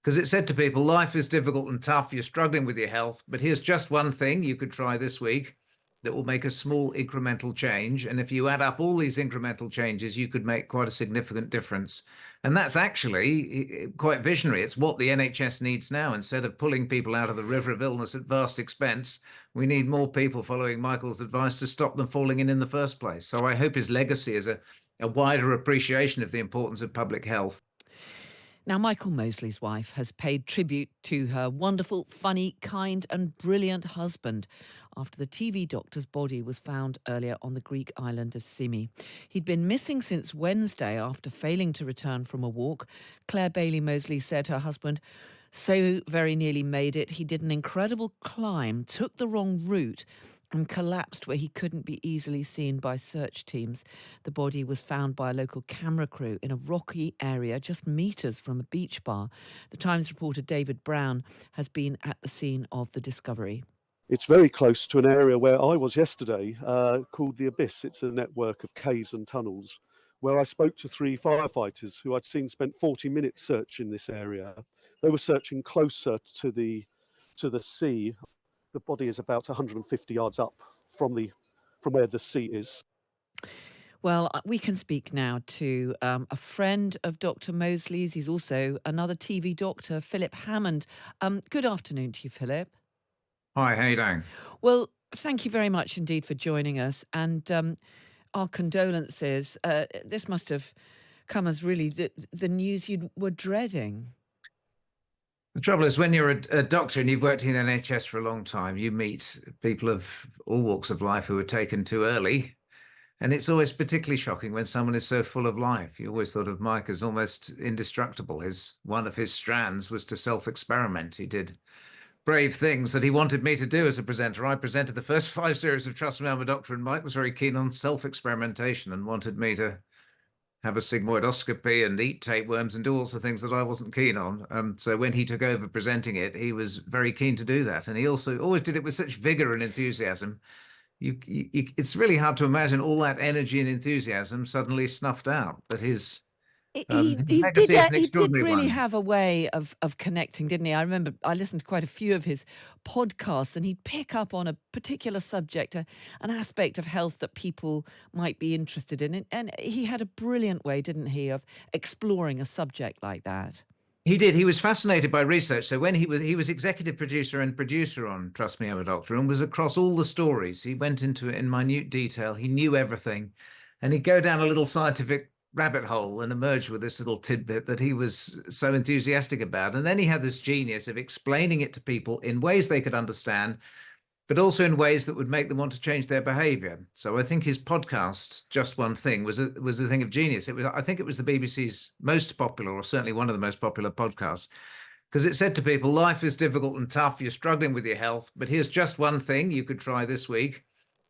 because it said to people, life is difficult and tough, you're struggling with your health, but here's just one thing you could try this week that will make a small incremental change. And if you add up all these incremental changes, you could make quite a significant difference. And that's actually quite visionary. It's what the NHS needs now. Instead of pulling people out of the river of illness at vast expense, we need more people following Michael's advice to stop them falling in the first place. So I hope his legacy is a wider appreciation of the importance of public health. Now, Michael Mosley's wife has paid tribute to her wonderful, funny, kind and brilliant husband after the TV doctor's body was found earlier on the Greek island of Symi. He'd been missing since Wednesday after failing to return from a walk. Claire Bailey Mosley said her husband so very nearly made it. He did an incredible climb, took the wrong route and collapsed where he couldn't be easily seen by search teams. The body was found by a local camera crew in a rocky area just metres from a beach bar. The Times reporter David Brown has been at the scene of the discovery. It's very close to an area where I was yesterday, called the Abyss. It's a network of caves and tunnels, where I spoke to 3 firefighters who I'd seen spent 40 minutes searching this area. They were searching closer to the sea. The body is about 150 yards up from where the sea is. Well, we can speak now to a friend of Dr. Mosley's. He's also another TV doctor, Philip Hammond. Good afternoon to you, Philip. Hi, how you doing? Well, thank you very much indeed for joining us. And our condolences. This must have come as really the news you were dreading. The trouble is, when you're a doctor and you've worked in the NHS for a long time, you meet people of all walks of life who are taken too early. And it's always particularly shocking when someone is so full of life. You always thought of Mike as almost indestructible. One of his strands was to self-experiment. He did brave things that he wanted me to do as a presenter. I presented the first 5 series of Trust Me, I'm a Doctor, and Mike was very keen on self-experimentation and wanted me to have a sigmoidoscopy and eat tapeworms and do all sorts of things that I wasn't keen on. So when he took over presenting it, he was very keen to do that. And he also always did it with such vigor and enthusiasm. It's really hard to imagine all that energy and enthusiasm suddenly snuffed out. But his legacy is an He did extraordinary really one. have a way of connecting, didn't he? I remember I listened to quite a few of his podcasts and he'd pick up on a particular subject, an aspect of health that people might be interested in. And he had a brilliant way, didn't he, of exploring a subject like that. He did. He was fascinated by research. So when he was executive producer and producer on Trust Me, I'm a Doctor, and was across all the stories. He went into it in minute detail. He knew everything. And he'd go down a little scientific rabbit hole and emerge with this little tidbit that he was so enthusiastic about. And then he had this genius of explaining it to people in ways they could understand, but also in ways that would make them want to change their behavior. So I think his podcast, Just One Thing, was a thing of genius. I think it was the BBC's most popular, or certainly one of the most popular podcasts, because it said to people, life is difficult and tough, you're struggling with your health, but here's just one thing you could try this week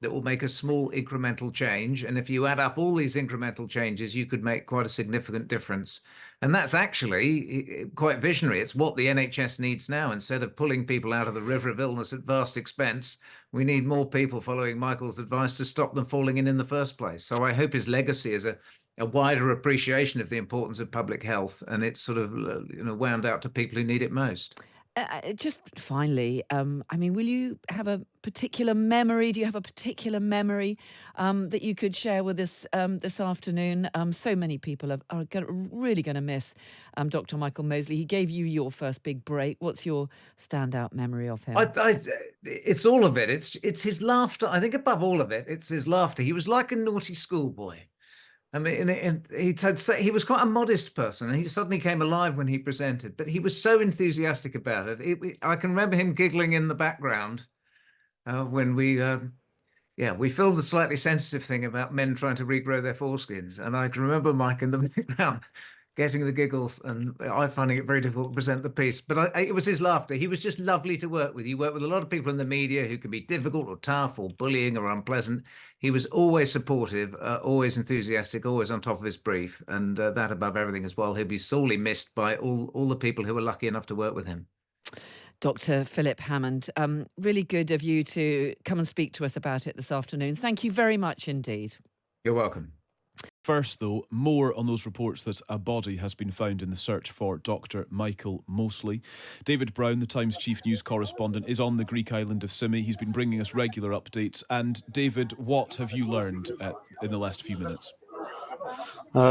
that will make a small incremental change. And if you add up all these incremental changes, you could make quite a significant difference. And that's actually quite visionary. It's what the NHS needs now. Instead of pulling people out of the river of illness at vast expense, we need more people following Michael's advice to stop them falling in the first place. So I hope his legacy is a wider appreciation of the importance of public health, and it's sort of wound out to people who need it most. Just finally, I mean, will you have a particular memory? Do you have a particular memory that you could share with us this afternoon? So many people are really going to miss Dr. Michael Mosley. He gave you your first big break. What's your standout memory of him? It's all of it. It's his laughter. I think above all of it, it's his laughter. He was like a naughty schoolboy. I mean, he was quite a modest person, and he suddenly came alive when he presented. But he was so enthusiastic about it. I can remember him giggling in the background when we filmed a slightly sensitive thing about men trying to regrow their foreskins, and I can remember Mike in the background getting the giggles, and I finding it very difficult to present the piece. But it was his laughter. He was just lovely to work with. You work with a lot of people in the media who can be difficult or tough or bullying or unpleasant. He was always supportive, always enthusiastic, always on top of his brief, and that above everything as well. He'll be sorely missed by all the people who were lucky enough to work with him. Dr. Philip Hammond, really good of you to come and speak to us about it this afternoon. Thank you very much indeed. You're welcome. First, though, more on those reports that a body has been found in the search for Dr. Michael Mosley. David Brown, the Times chief news correspondent, is on the Greek island of Symi. He's been bringing us regular updates. And David, what have you learned in the last few minutes?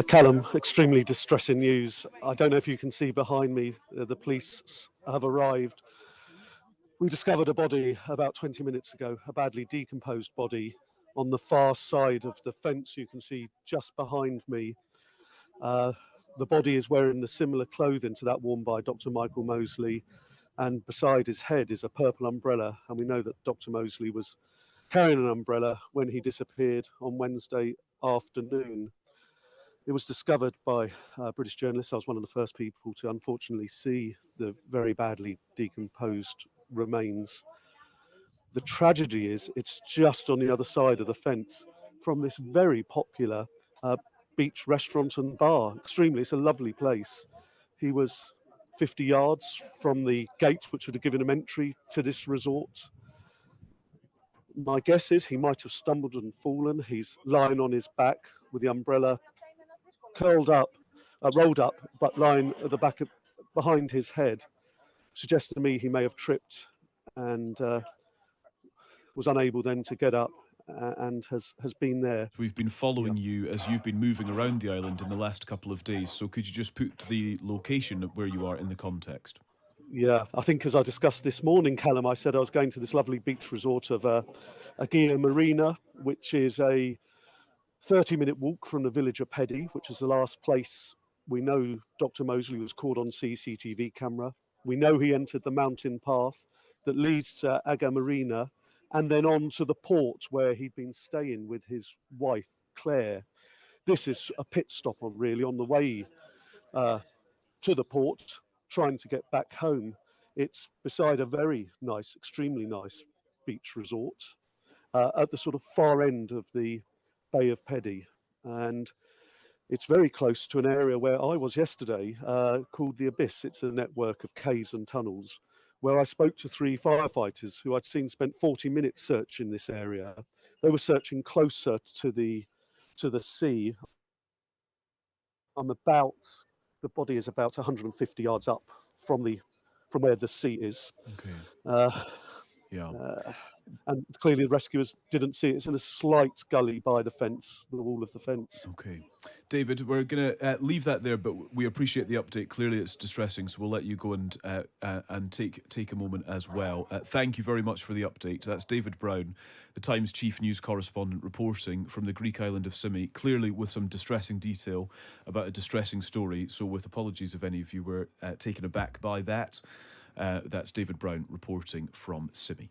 Callum, extremely distressing news. I don't know if you can see behind me, the police have arrived. We discovered a body about 20 minutes ago, a badly decomposed body on the far side of the fence you can see just behind me. The body is wearing the similar clothing to that worn by Dr. Michael Mosley, and beside his head is a purple umbrella. And we know that Dr. Mosley was carrying an umbrella when he disappeared on Wednesday afternoon. It was discovered by British journalists. I was one of the first people to unfortunately see the very badly decomposed remains. The tragedy is it's just on the other side of the fence from this very popular beach restaurant and bar. It's a lovely place. He was 50 yards from the gate which would have given him entry to this resort. My guess is he might have stumbled and fallen. He's lying on his back with the umbrella rolled up, but lying at the back behind his head. Suggests to me he may have tripped and was unable then to get up and has been there. We've been following you as you've been moving around the island in the last couple of days. So could you just put the location of where you are in the context? Yeah, I think as I discussed this morning, Callum, I said I was going to this lovely beach resort of Agia Marina, which is a 30-minute walk from the village of Pedi, which is the last place we know Dr. Mosley was caught on CCTV camera. We know he entered the mountain path that leads to Agia Marina and then on to the port where he'd been staying with his wife, Claire. This is a pit stop on the way to the port, trying to get back home. It's beside a very nice, extremely nice beach resort at the sort of far end of the Bay of Pedi, and it's very close to an area where I was yesterday called the Abyss. It's a network of caves and tunnels where I spoke to 3 firefighters who I'd seen spent 40 minutes searching this area. They were searching closer to the sea. The body is about 150 yards up from where the sea is. Okay. And clearly the rescuers didn't see it. It's in a slight gully by the wall of the fence. Okay. David, we're going to leave that there, but we appreciate the update. Clearly it's distressing, so we'll let you go and take a moment as well. Thank you very much for the update. That's David Brown, the Times chief news correspondent, reporting from the Greek island of Symi, clearly with some distressing detail about a distressing story. So with apologies if any of you were taken aback by that. That's David Brown reporting from Symi.